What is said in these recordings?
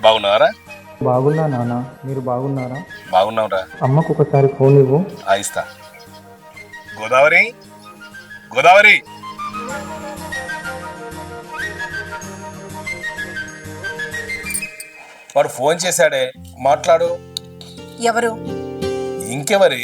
బాగున్నారా? బాగున్నా నాన్న, మీరు బాగున్నారా? బాగున్నావురా. అమ్మకు ఒకసారి ఫోన్ ఇవ్వు. ఇస్తా. గోదావరి, గోదావరి, వాడు ఫోన్ చేశాడే, మాట్లాడు. ఎవరు? ఇంకెవరి?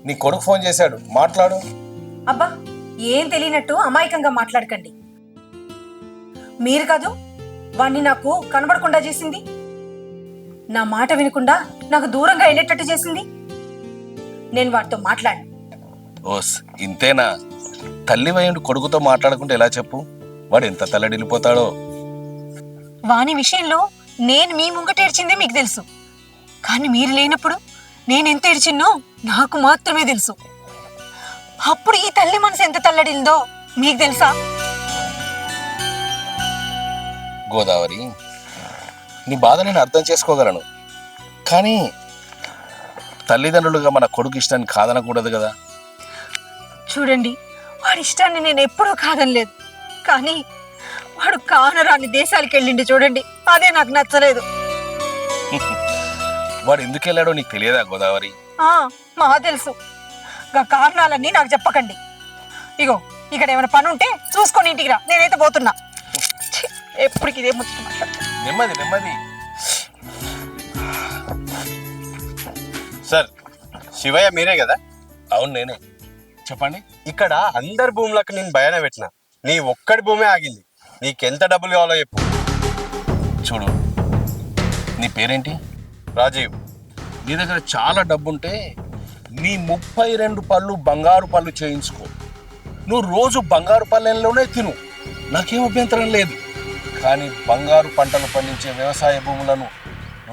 నీ కొడుకు ఫోన్ చేశాడు, మాట్లాడు. అబ్బా, ఏం తెలియనట్టు అమాయకంగా మాట్లాడకండి. మీరు కాదు వాణ్ణి నాకు కనబడకుండా చేసింది, నా మాట వినకుండా నాకు దూరంగా వెళ్ళేటట్టు చేసింది. నేను వాడితో మాట్లాడి. ఓస్, ఇంతేనా? తల్లి వయండు కొడుకుతో మాట్లాడకుండా ఎలా చెప్పు? వాడు ఎంత తల్లడిల్లిపోతాడో. వాని విషయంలో నేను మీ ముంగట ఏడ్చిందే మీకు తెలుసు, కానీ మీరు లేనప్పుడు నేను ఎంత ఏడ్చిన్నో నాకు మాత్రమే తెలుసు. అప్పుడు ఈ తల్లి మనసు ఎంత తల్లడిల్దో మీకు తెలుసా? గోదావరి, నీ బాధ నేను అర్థం చేసుకోగలను, కానీ తల్లిదండ్రులుగా మన కొడుకు ఇష్టాన్ని కాదనకూడదు కదా. చూడండి, వాడి ఇష్టాన్ని నేను ఎప్పుడూ కాదనలేదు, కానీ వాడు కానరాని దేశాలకు వెళ్ళిండి చూడండి, అదే నాకు నచ్చలేదు. వాడు ఎందుకు వెళ్ళాడో నీకు తెలియదా గోదావరి? మా తెలుసు. గా కారణాలన్నీ నాకు చెప్పకండి. ఇగో, ఇక్కడ ఏమైనా పని ఉంటే చూసుకొని ఇంటికి రా, నేనైతే పోతున్నా. ఎప్పటికి ఇదే ముచ్చట మాట్లాడు. నెమ్మది నెమ్మది. సార్, శివయ్య మీరే కదా? అవును, నేనే. చెప్పండి. ఇక్కడ అందరి భూములకు నేను భయాన పెట్టిన, నీ ఒక్కడి భూమే ఆగింది. నీకెంత డబ్బులు కావాలో చెప్పు. చూడు, నీ పేరేంటి? రాజీవ్. నీ దగ్గర చాలా డబ్బుంటే నీ 32 పళ్ళు బంగారు పళ్ళు చేయించుకో. నువ్వు రోజు బంగారు పల్లెల్లోనే తిను, నాకేం అభ్యంతరం లేదు. కానీ బంగారు పంటలు పండించే వ్యవసాయ భూములను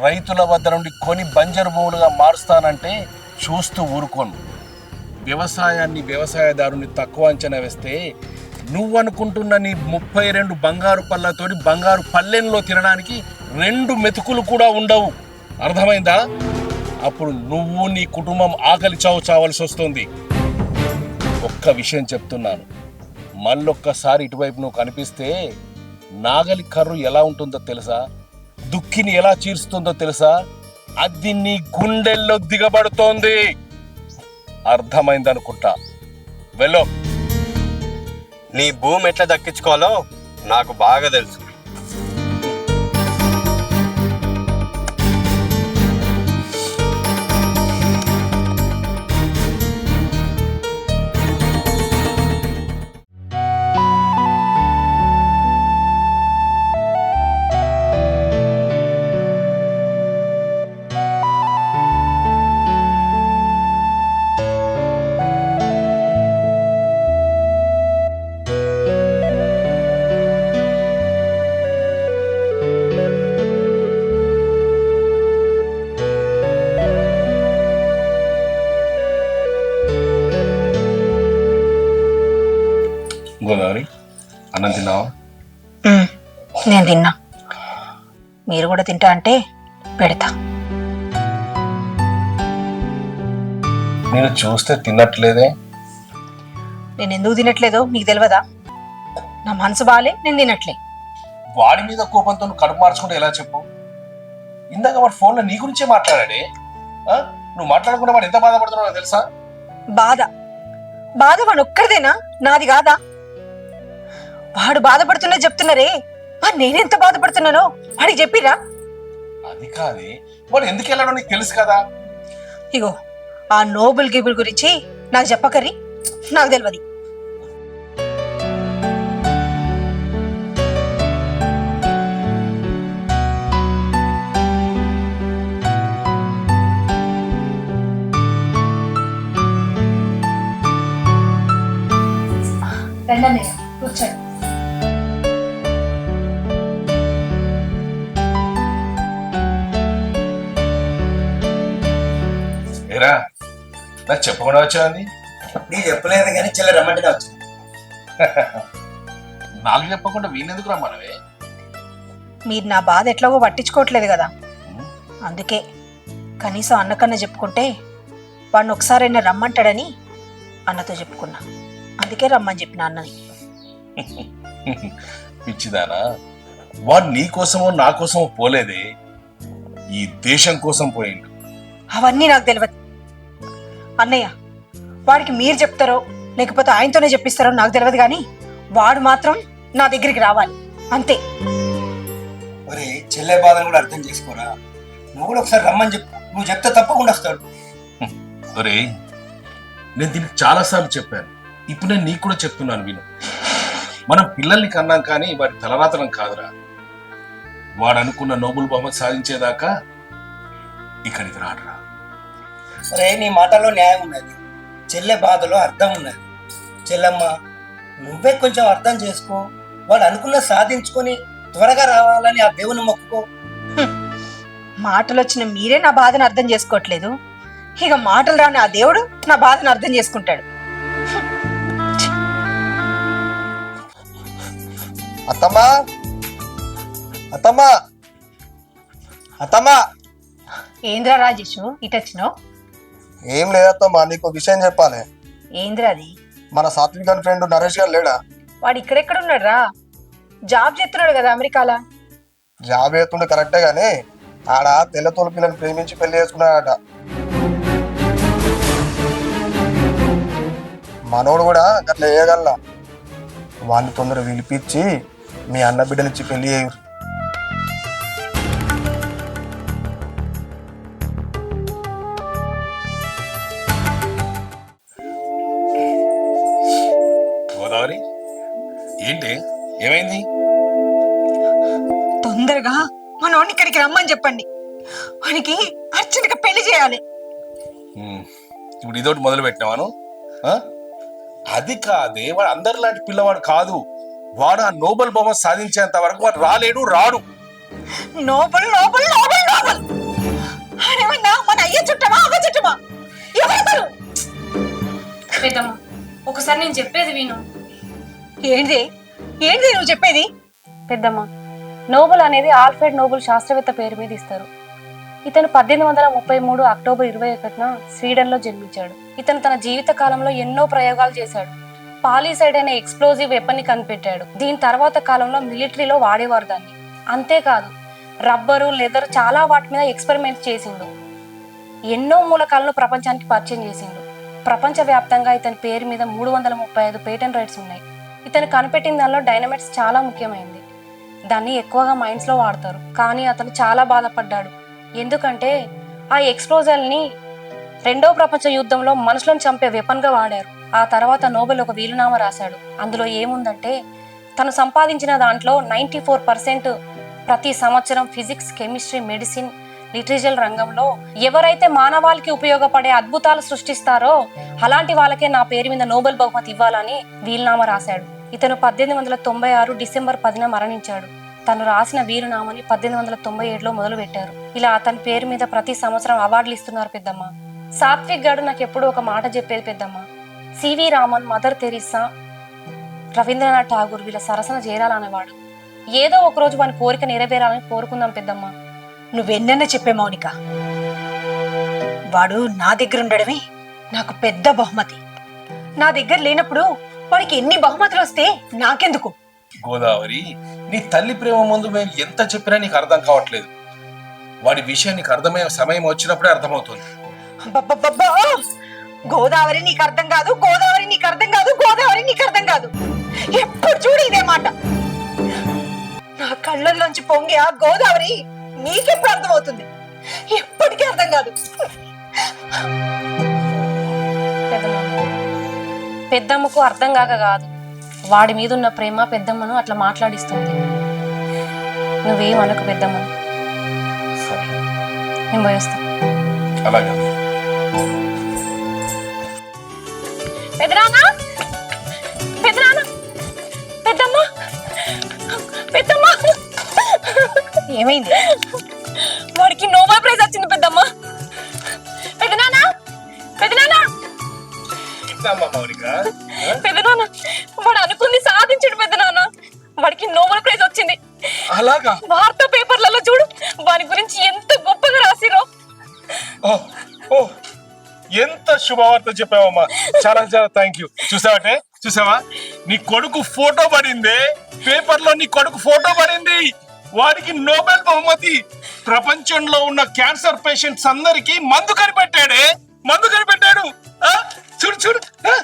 రైతుల వద్ద నుండి కొని బంజరు భూములుగా మారుస్తానంటే చూస్తూ ఊరుకోను. వ్యవసాయాన్ని, వ్యవసాయదారుని తక్కువ అంచనా వేస్తే నువ్వనుకుంటున్న నీ 32 బంగారు పళ్ళతోటి బంగారు పల్లెంలో తినడానికి 2 మెతుకులు కూడా ఉండవు. అర్థమైందా? అప్పుడు నువ్వు, నీ కుటుంబం ఆకలి చావు చావాల్సి వస్తుంది. ఒక్క విషయం చెప్తున్నాను, మళ్ళొక్కసారి ఇటువైపు నువ్వు కనిపిస్తే నాగలి కర్రు ఎలా ఉంటుందో తెలుసా? దుక్కిని ఎలా చీల్స్తుందో తెలుసా? అది నీ గుండెల్లో దిగబడుతోంది. అర్థమైందనుకుంటా. వెళ్ళు. నీ భూమి ఎట్లా దక్కించుకోవాలో నాకు బాగా తెలుసు. గోదావరి, అన్నం తిన్నావా? నేను తిన్నా. మీరు కూడా తింటా అంటే పెడతా. నేను చూస్తే తిన్నట్లేదే. నేను ఎందుకు తినట్లేదో మీకు తెలియదా? నా మనసు బాలే, నేను తినట్లే. వాడి మీద కోపంతో నువ్వు కడుపు మార్చుకుంటే ఎలా చెప్పు? ఇందాక వాడు ఫోన్లో నీ గురించే మాట్లాడాడే. నువ్వు మాట్లాడకుండా వాడు ఎంత బాధపడుతున్నాడో తెలుసా? బాధ బాధ వాడు ఒక్కరిదేనా? నాది కాదా? వాడు బాధపడుతున్నా చెప్తున్నారే, మరి నేనెంత బాధపడుతున్నానో వాడికి చెప్పిరా? అది కాదే, వాడు ఎందుకు వెళ్ళాడో నీకు తెలుసు కదా. ఇగో, ఆ నోబుల్ గిబుల్ గురించి నాకు చెప్పకరి, నాకు తెలియదు. కూర్చోండి. ఏరా, నాకు చెప్పకుండా వచ్చాంది? నీకు చెప్పలేదు కానీ చెల్లె రమ్మంటేనే వచ్చింది. నాకు చెప్పకుండా వీణెందుకు రమ్మనవే? మీరు నా బాధ ఎట్లాగో పట్టించుకోవట్లేదు కదా, అందుకే కనీసం అన్నకన్నా చెప్పుకుంటే వాడిని ఒకసారైనా రమ్మంటాడని అన్నతో చెప్పుకున్నా. అందుకే రమ్మని చెప్పిన అన్నని. పిచ్చిదానా, వాడు నీ కోసమో నా కోసమో పోలేదే, ఈ దేశం కోసం పోయిండు. అవన్నీ నాకు తెలియదు అన్నయ్య. వాడికి మీరు చెప్తారో లేకపోతే ఆయనతోనే చెప్పిస్తారో నాకు తెలియదు, కానీ వాడు మాత్రం నా దగ్గరికి రావాలి అంతే. ఒరే చెల్లె బాధను కూడా అర్థం చేసుకోరా. నువ్వు కూడా ఒకసారి రమ్మని చెప్పు. నువ్వు చెప్తే తప్పకుండా వస్తాడు. ఒరే నేను దీనికి చాలాసార్లు చెప్పాను, ఇప్పుడు నేను నీకు కూడా చెప్తున్నాను విను. మనం పిల్లల్ని కన్నాం కానీ వాడి తలరాతనం కాదురా. వాడు అనుకున్న నోబెల్ బహుమతి సాధించేదాకా ఇక్కడికి రాడురా. ఒరే నీ మాటల్లో న్యాయం ఉన్నది, చెల్లె బాధలో అర్థం ఉన్నది. చెల్లెమ్మ నువ్వే కొంచెం అర్థం చేసుకో. వాడు అనుకున్న సాధించుకొని త్వరగా రావాలని ఆ దేవుని మొక్కుకో. మాటలు వచ్చిన మీరే నా బాధను అర్థం చేసుకోవట్లేదు, ఇక మాటలు రాని ఆ దేవుడు నా బాధను అర్థం చేసుకుంటాడు. అత్తమ్మా, అత్తమ్మా, అత్తమ్మా. ఏంద్రా రాజేష్ ఇటొచ్చినావు? ఏం లేదత్తమ్మా, నీకు విషయం చెప్పాలి. ఏంద్రా అది? మన సాత్విక్ గారి ఫ్రెండ్ నరేష్ గారు లేడా? వాడు ఇక్కడెక్కడ ఉన్నాడు రా? జాబ్ చేస్తున్నాడు కదా అమెరికాలో. జాబ్ చేస్తుండే కరెక్టే గాని ఆడ తెల్లతోలు పిల్లని ప్రేమించి పెళ్లి చేసుకున్నాడట. మనోడు కూడా అట్లా వేయగల. వాడిని తొందరగా పిలిపించి మీ అన్న బిడ్డనిచ్చి పెళ్లి చేయరు. గోదావరి ఏంటి, ఏమైంది? తొందరగా మనోడిని ఇక్కడికి రమ్మని చెప్పండి. వానికి అర్జెంట్గా పెళ్లి చేయాలి. ఇప్పుడు ఇదోటి మొదలు పెట్టినావాను. అది కాదే, వాడు అందరిలాంటి పిల్లవాడు కాదు. వాడు ఆ నోబెల్ బహుమతి సాధించేంత వరకు వాడు రాడు. నోబెల్ నోబెల్ నోబెల్ నోబెల్ అదేమన్నా మన అయ్య చుట్టమా అవ్వ చుట్టమా? ఎవరు? పెద్దమ్మ ఒకసారి నేను చెప్పేది విను. ఏంటి ఏంటి నువ్వు చెప్పేది? పెద్దమ్మ, నోబెల్ అనేది ఆల్ఫ్రెడ్ నోబెల్ శాస్త్రవేత్త పేరు మీద ఇస్తారు. ఇతను 1833 అక్టోబర్ 21న స్వీడన్లో జన్మించాడు. ఇతను తన జీవిత కాలంలో ఎన్నో ప్రయోగాలు చేశాడు. పాలిసైడ్ అనే ఎక్స్ప్లోజివ్ వెపన్ ని కనిపెట్టాడు. దీని తర్వాత కాలంలో మిలిటరీలో వాడేవారు దాన్ని. అంతేకాదు రబ్బరు, లెదర్ చాలా వాటి మీద ఎక్స్పెరిమెంట్స్ చేసిండు. ఎన్నో మూలకాలను ప్రపంచానికి పరిచయం చేసిండు. ప్రపంచవ్యాప్తంగా ఇతని పేరు మీద 335 పేటెంట్ రైట్స్ ఉన్నాయి. ఇతను కనిపెట్టిన దానిలో డైనమైట్స్ చాలా ముఖ్యమైనది. దాన్ని ఎక్కువగా మైన్స్ లో వాడతారు. కానీ అతను చాలా బాధపడ్డాడు. ఎందుకంటే ఆ ఎక్స్ప్లోజర్ని 2వ ప్రపంచ యుద్ధంలో మనుషులను చంపే వెపన్ గా వాడారు. ఆ తర్వాత నోబెల్ ఒక వీలునామా రాశాడు. అందులో ఏముందంటే తను సంపాదించిన దాంట్లో 94% ప్రతి సంవత్సరం ఫిజిక్స్, కెమిస్ట్రీ, మెడిసిన్, లిటరేచర్ రంగంలో ఎవరైతే మానవాళికి ఉపయోగపడే అద్భుతాలు సృష్టిస్తారో అలాంటి వాళ్ళకే నా పేరు మీద నోబెల్ బహుమతి ఇవ్వాలని వీలునామా రాశాడు. ఇతను 1896 డిసెంబర్ 10న మరణించాడు. తను రాసిన వీలునామాని 1897లో మొదలు పెట్టారు. ఇలా అతని పేరు మీద ప్రతి సంవత్సరం అవార్డులు ఇస్తున్నారు పెద్దమ్మ. సాత్విక్ గారు నాకు ఎప్పుడూ ఒక మాట చెప్పేది పెద్దమ్మ. C V Raman, Mother Teresa, Rabindranath Tagore వీళ్ళ సరసన చేరాలనేవాడు. ఏదో ఒక రోజు వాని కోరిక నెరవేరాలని కోరుకుందాం పెద్దమ్మ. నువ్వెన్నన్నా చెప్పే మౌనిక, వాడు నా దగ్గర ఉండడమే నాకు పెద్ద బహుమతి. నా దగ్గర లేనప్పుడు వాడికి ఎన్ని బహుమతులు వస్తే నాకెందుకు? గోదావరి, నీ తల్లి ప్రేమ ముందు మేము ఎంత చెప్పినా నీకు అర్థం కావట్లేదు. వాడి విషయం నీకు అర్థమయ్యే సమయం వచ్చినప్పుడే అర్థమవుతుంది. అబ్బబ్బబ్బబ్బా! గోదావరి నీకు అర్థం కాదు, గోదావరి నీకు అర్థం కాదు, గోదావరి నీకు అర్థం కాదు. ఎప్పుడు చూడు ఇదే మాట. నా కళ్ళల్లోంచి పొంగే ఆ గోదావరి నీకెప్పుడు అర్థమవుతుంది? ఎప్పటికీ అర్థం కాదు. పెద్దమ్మకు అర్థం కాక కాదు, వాడి మీద ఉన్న ప్రేమ పెద్దమ్మను అట్లా మాట్లాడిస్తుంది. నువ్వేమనకు పెద్దమ్మను. నేను పోయేస్తా. అలాగే పెద్దనాన్న, పెద్దనాన్న, పెద్దమ్మ, పెద్దమ్మ. ఏమైంది? వాడికి నోబెల్ ప్రైజ్ వచ్చింది పెద్దమ్మ. పెద్దనాన్న, పెద్దనాన్న, పెద్దనాన్న, వాడు అనుకుంది సాధించాడు పెద్దనాన్న. వాడికి నోబెల్ ప్రైజ్ వచ్చింది. అలాగా? వార్తా పేపర్లలో చూడు వాని గురించి ఎంత గొప్పగా రాసిరో. ఎంత శుభవార్త చెప్పావమ్మా. చాలా చాలా థ్యాంక్ యూ. చూసావా నీ కొడుకు ఫోటో పడింది పేపర్ లో. నీ కొడుకు ఫోటో పడింది. వాడికి నోబెల్ బహుమతి. ప్రపంచంలో ఉన్న క్యాన్సర్ పేషెంట్స్ అందరికి మందు కనిపెట్టాడే, మందు కనిపెట్టాడు. ఆ? చూడు చూడు. ఆ?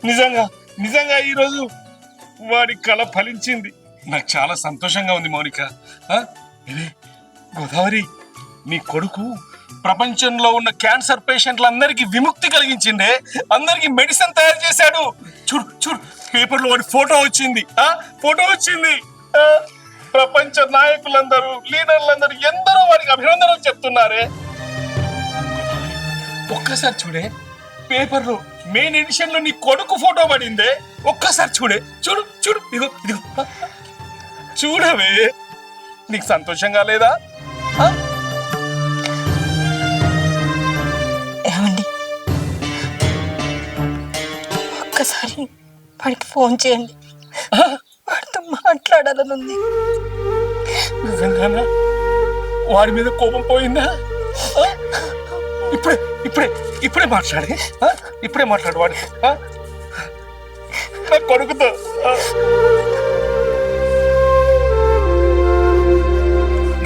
నిజంగా నిజంగా ఈరోజు వాడి కళ ఫలించింది. నాకు చాలా సంతోషంగా ఉంది మౌనిక. ఆ? ఇదే గోదావరి, నీ కొడుకు ప్రపంచంలో ఉన్న క్యాన్సర్ పేషెంట్లందరికీ విముక్తి కలిగించిండే, అందరికి మెడిసిన్ తయారు చేశాడు. చూడు చూడు, పేపర్లో వాడి ఫోటో వచ్చింది. ఫోటో వచ్చింది. ప్రపంచ నాయకులందరూ, లీడర్లందరూ ఎందరో వాడికి అభినందనలు చెప్తున్నారే. ఒక్కసారి చూడే, పేపర్లో మెయిన్ ఎడిషన్ లో నీ కొడుకు ఫోటో పడిందే. ఒక్కసారి చూడే, చూడు చూడు, ఇదిగో ఇదిగో, చూడవే. నీకు సంతోషంగా లేదా? ఏమండి, ఒక్కసారి వాడికి ఫోన్ చేయండి, వాడితో మాట్లాడాలనుంది. నిజంగానా? వాడి మీద కోపం పోయిందా? ఇప్పుడే ఇప్పుడే ఇప్పుడే మాట్లాడే, ఇప్పుడే మాట్లాడు వాడి నా కొడుకుతో.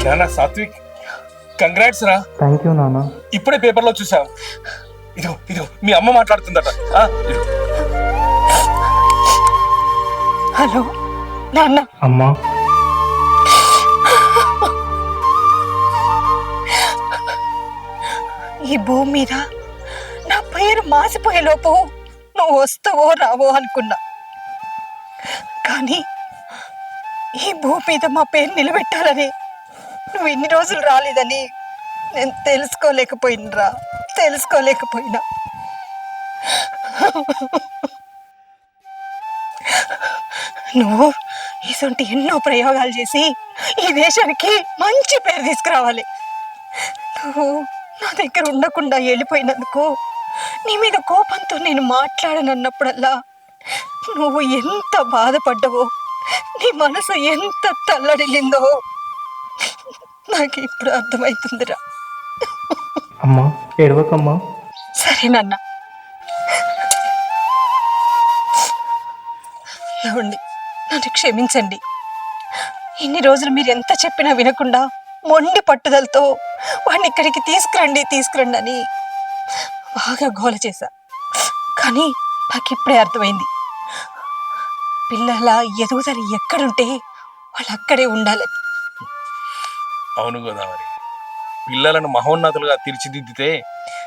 నానా సాత్విక్, కంగ్రాట్స్ రా. థ్యాంక్ యూ నాన్న. ఇప్పుడే పేపర్లో చూసాం. ఇదిగో ఇదిగో మీ అమ్మ మాట్లాడుతుందట. ఇదిగో. హలో నాన్న. అమ్మా, ఈ భూమి మీద నా పేరు మాసిపోయేలోపు నువ్వు వస్తావో రావో అనుకున్నా, కానీ ఈ భూమి మీద మా పేరు నిలబెట్టాలని నువ్వు ఇన్ని రోజులు రాలేదని నేను తెలుసుకోలేకపోయినరా, తెలుసుకోలేకపోయినా. నువ్వు ఇటువంటి ఎన్నో ప్రయోగాలు చేసి ఈ దేశానికి మంచి పేరు తీసుకురావాలి. నువ్వు నా దగ్గర ఉండకుండా వెళ్ళిపోయినందుకు నీ మీద కోపంతో నేను మాట్లాడనన్నప్పుడల్లా నువ్వు ఎంత బాధపడ్డావో, నీ మనసు ఎంత తల్లడిల్లిందో నాకు ఇప్పుడు అర్థమవుతుందిరా. అమ్మా ఏడవకమ్మా. సరేనన్నా. ఏమండి, నన్ను క్షమించండి. ఇన్ని రోజులు మీరు ఎంత చెప్పినా వినకుండా మొండి పట్టుదలతో వాడిని ఇక్కడికి తీసుకురండి అని బాగా గోల చేశా. కానీ నాకు ఇప్పుడే అర్థమైంది, పిల్లల ఎదుగుదల ఎక్కడుంటే వాళ్ళు అక్కడే ఉండాలని. అవును గోదావరి, పిల్లలను మహోన్నతులుగా తీర్చిదిద్దితే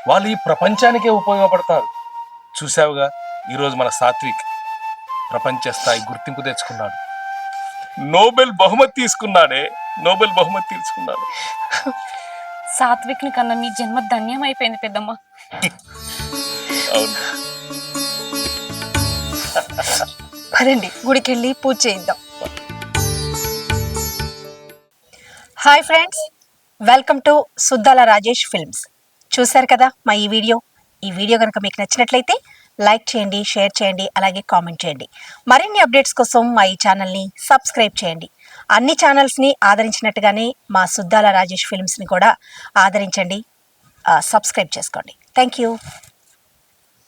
వాళ్ళు ఈ ప్రపంచానికే ఉపయోగపడతారు. చూసావుగా, ఈరోజు మన సాత్విక్ ప్రపంచ స్థాయి గుర్తింపు తెచ్చుకున్నాడు. నోబెల్ బహుమతి తీసుకున్నాడే, నోబెల్ బహుమతి తీసుకున్నాడు. సాత్విక్ని కన్నా మీ జన్మ ధన్యం అయిపోయింది పెద్దమ్మ. అవును. పదండి, గుడికి వెళ్ళి పూజ చేద్దాం. Hi friends, welcome to Suddala Rajesh films. చూశారు కదా మా ఈ వీడియో కనుక మీకు నచ్చినట్లయితే లైక్ చేయండి, షేర్ చేయండి, అలాగే కామెంట్ చేయండి. మరిన్ని అప్డేట్స్ కోసం మా ఈ ఛానల్ని సబ్స్క్రైబ్ చేయండి. అన్ని ఛానల్స్ని ఆదరించినట్టుగానే మా సుద్దాల రాజేష్ ఫిల్మ్స్ని కూడా ఆదరించండి, సబ్స్క్రైబ్ చేసుకోండి. Thank you.